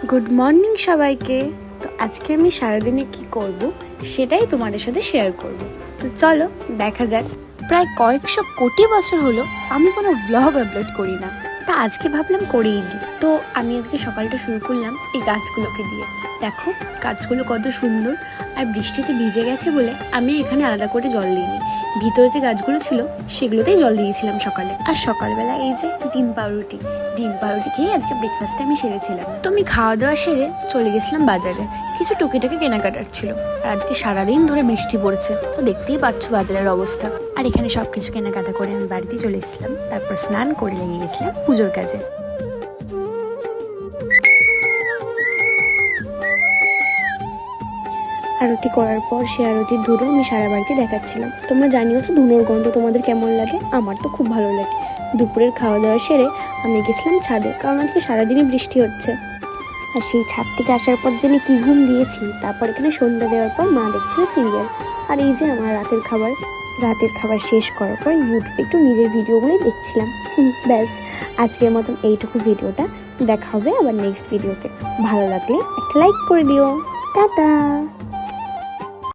Good morning সবাইকে। তো আজকে আমি সারাদিনে কি করব সেটাই তোমাদের সাথে শেয়ার করব। তো চলো দেখা যাক। প্রায় কয়েকশো কোটি বছর হলো আমি কোনো ব্লগ আপলোড করি না, তা আজকে ভাবলাম করেই দিই। তো আমি আজকে সকালটা শুরু করলাম এই গাছগুলোকে দিয়ে। দেখো গাছগুলো কত সুন্দর, আর বৃষ্টিতে ভিজে গেছে বলে আমি এখানে আলাদা করে জল দিইনি, ভিতরে যে গাছগুলো ছিল সেগুলোতেই জল দিয়েছিলাম সকালে। আর সকালবেলা এই যে ডিম পাউরুটি খেয়ে আজকে ব্রেকফাস্টে আমি সেরেছিলাম। তো আমি খাওয়া দাওয়া সেরে চলে গেছিলাম বাজারে, কিছু টুকিটাকি কেনাকাটার ছিল। আর আজকে সারাদিন ধরে বৃষ্টি পড়েছে, তো দেখতেই পাচ্ছ বাজারের অবস্থা। আর এখানে সবকিছু কেনাকাটা করে আমি বাড়িতে চলে এসেছিলাম, তারপর স্নান করে লেগে গেছিলাম পুজোর কাজে। আরতি করার পর সে আরতির ধুলো আমি সারা বাড়িতে দেখাচ্ছিলাম। তোমরা জানিও তো ধুলোর গন্ধ তোমাদের কেমন লাগে, আমার তো খুব ভালো লাগে। দুপুরের খাওয়া দাওয়া সেরে আমি গেছিলাম ছাদে, কারণ আজকে সারাদিনই বৃষ্টি হচ্ছে। আর সেই ছাদ থেকে আসার পর যে আমি কি ঘুম দিয়েছি, তারপর এখানে সন্ধ্যা দেওয়ার পর মা দেখছিল সিরিয়াল। আর এই যে আমার রাতের খাবার শেষ করার পর ইউটিউবে একটু নিজের ভিডিওগুলোই দেখছিলাম। ব্যাস, আজকের মতন এইটুকু ভিডিওটা। দেখা হবে আবার নেক্সট ভিডিওতে। ভালো লাগলে একটা লাইক করে দিও। টাটা।